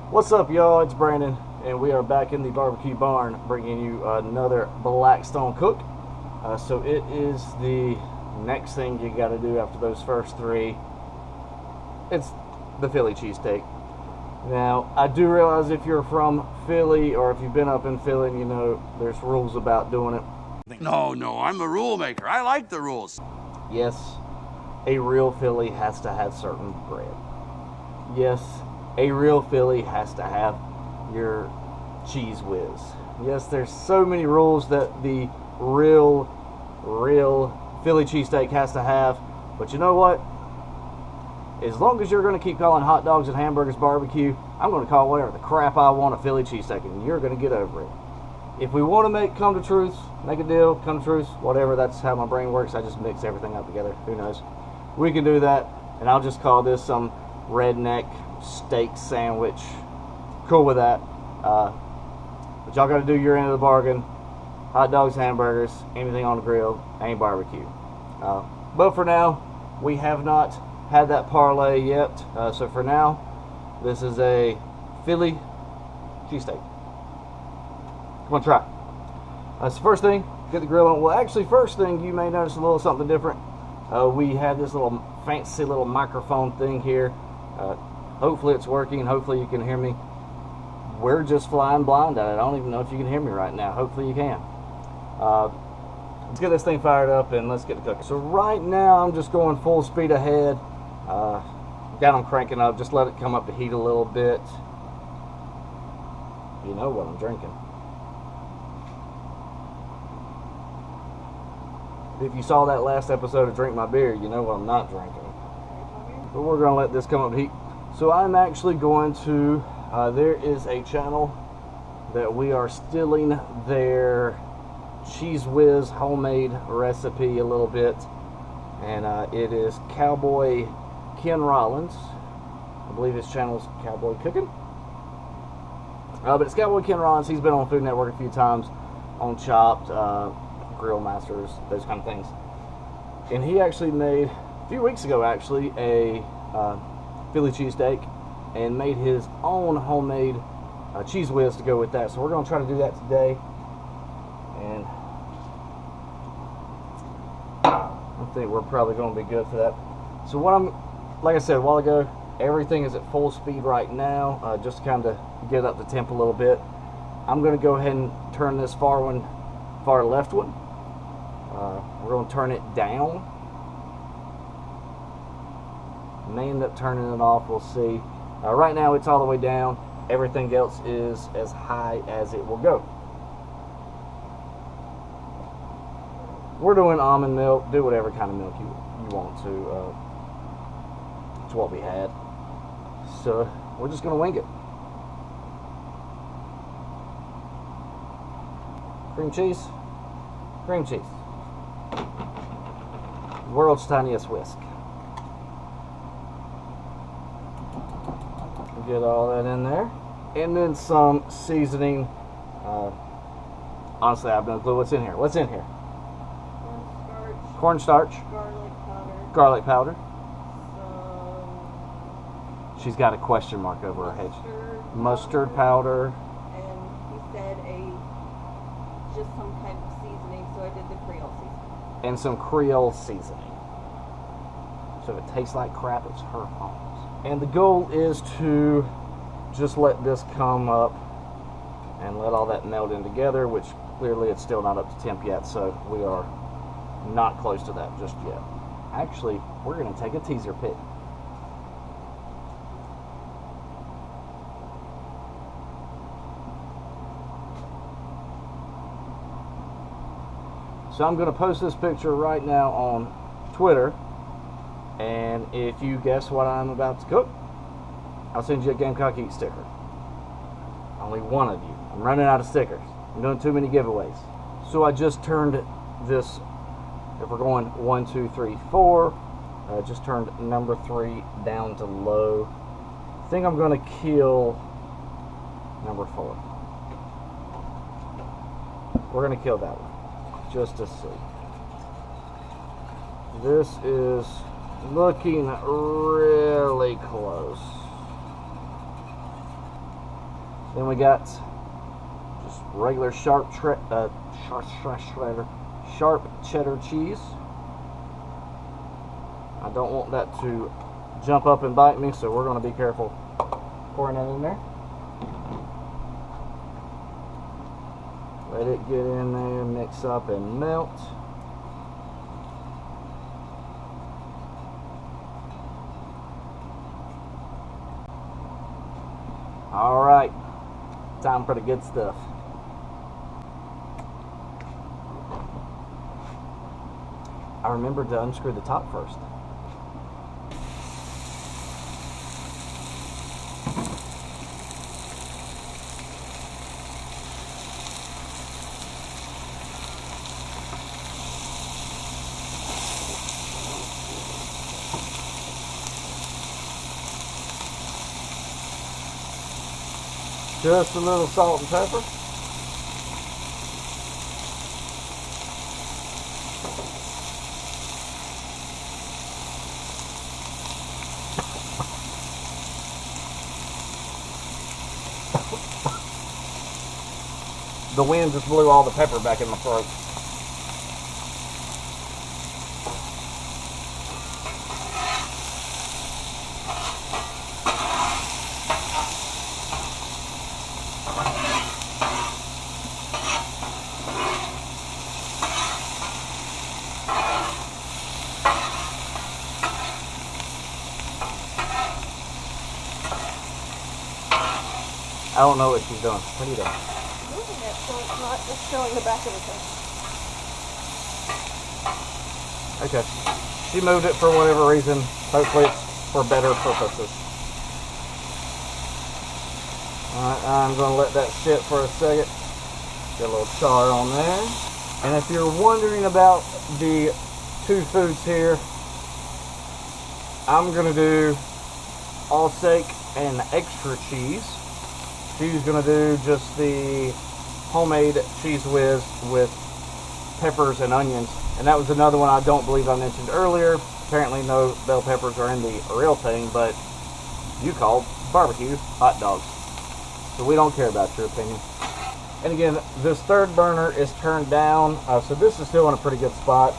What's up, y'all? It's Brandon, and we are back in the barbecue barn bringing you another Blackstone cook. So it is the next thing you got to do after those first three. It's the Philly cheesesteak. Now, I do realize if you're from Philly or if you've been up in Philly, you know there's rules about doing it. No, I'm a rule maker. I like the rules. Yes, a real Philly has to have certain bread. Yes, a real Philly has to have your cheese whiz. Yes, there's so many rules that the real Philly cheesesteak has to have. But you know what? As long as you're going to keep calling hot dogs and hamburgers barbecue, I'm going to call whatever the crap I want a Philly cheesesteak, and you're going to get over it. If we want to come to truth, make a deal, come to truth, whatever, that's how my brain works. I just mix everything up together. Who knows? We can do that, and I'll just call this some redneck steak sandwich. Cool with that. But y'all got to do your end of the bargain. Hot dogs, hamburgers, anything on the grill, ain't barbecue. But for now, we have not had that parlay yet. So for now, this is a Philly cheesesteak. Come on, try. That's the first thing. Get the grill on. Well, actually, first thing, you may notice a little something different. We have this little fancy little microphone thing here. Hopefully it's working. Hopefully you can hear me. We're just flying blind at it. I don't even know if you can hear me right now. Hopefully you can. Let's get this thing fired up and let's get to cooking. So right now I'm just going full speed ahead. Got them cranking up. Just let it come up to heat a little bit. You know what I'm drinking. If you saw that last episode of Drink My Beer, you know what I'm not drinking. But we're going to let this come up to heat. So I'm actually going to, there is a channel that we are stealing their Cheese Whiz homemade recipe a little bit. And it is Cowboy Ken Rollins. I believe his channel is Cowboy Cooking. But it's Cowboy Ken Rollins. He's been on Food Network a few times, on Chopped, Grill Masters, those kind of things. And he actually made, a few weeks ago actually, a Philly cheesesteak and made his own homemade cheese whiz to go with that. So we're going to try to do that today. And I think we're probably going to be good for that. So what like I said a while ago, everything is at full speed right now, just to kind of get up the temp a little bit. I'm going to go ahead and turn this far left one. We're going to turn it down. May end up turning it off, we'll see. Right now it's all the way down. Everything else is as high as it will go. We're doing almond milk. Do whatever kind of milk you want to. It's what we had. So we're just going to wing it. Cream cheese. Cream cheese. World's tiniest whisk. Get all that in there. And then some seasoning. Honestly, I have no clue what's in here. What's in here? Cornstarch. Garlic powder. She's got a question mark over her head. Mustard powder. And he said just some kind of seasoning, so I did the Creole seasoning. And some Creole seasoning. So if it tastes like crap, it's her fault. And the goal is to just let this come up and let all that meld in together, which clearly it's still not up to temp yet, so we are not close to that just yet. Actually, we're going to take a teaser pic. So I'm going to post this picture right now on Twitter. And if you guess what I'm about to cook, I'll send you a Gamecock Eat sticker. Only one of you. I'm running out of stickers. I'm doing too many giveaways. So I just turned this, if we're going 1, 2, 3, 4, I just turned number 3 down to low. I think I'm going to kill number 4. We're going to kill that one, just to see. This is looking really close. Then we got just regular sharp cheddar cheese. I don't want that to jump up and bite me, so we're going to be careful pouring it in there. Let it get in there, mix up and melt. Alright, time for the good stuff. I remembered to unscrew the top first. Just a little salt and pepper. The wind just blew all the pepper back in my throat. I don't know what she's doing. What are you doing? Moving it so it's not just showing the back of the thing. Okay. She moved it for whatever reason. Hopefully it's for better purposes. Alright, I'm going to let that sit for a second. Get a little char on there. And if you're wondering about the two foods here, I'm going to do all steak and extra cheese. She's going to do just the homemade cheese whiz with peppers and onions. And that was another one I don't believe I mentioned earlier. Apparently no bell peppers are in the real thing, but you called barbecue hot dogs. So we don't care about your opinion. And again, this third burner is turned down, so this is still in a pretty good spot.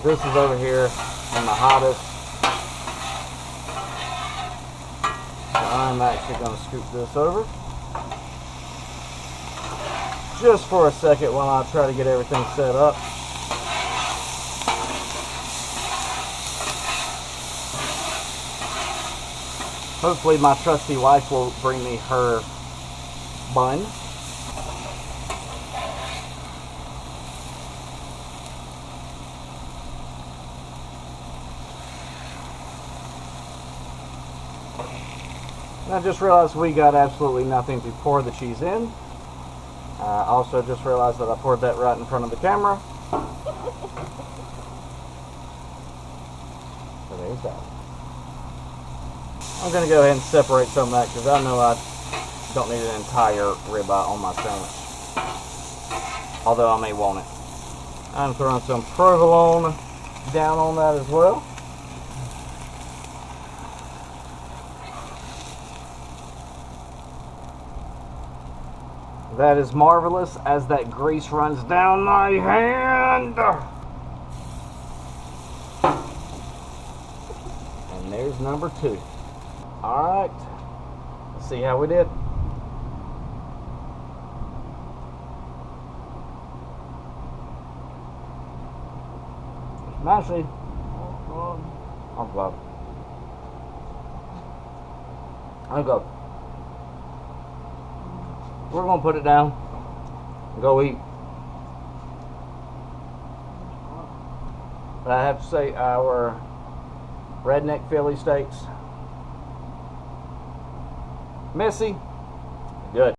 This is over here in the hottest. I'm actually going to scoop this over just for a second while I try to get everything set up. Hopefully my trusty wife will bring me her bun. And I just realized we got absolutely nothing to pour the cheese in. I also just realized that I poured that right in front of the camera. So there's that. I'm going to go ahead and separate some of that because I know I don't need an entire ribeye on my sandwich. Although I may want it. I'm throwing some provolone down on that as well. That is marvelous as that grease runs down my hand. And there's number 2. Alright. Let's see how we did. Actually, I'm glad. I'm good. We're going to put it down and go eat. But I have to say, our redneck Philly steaks, messy, good.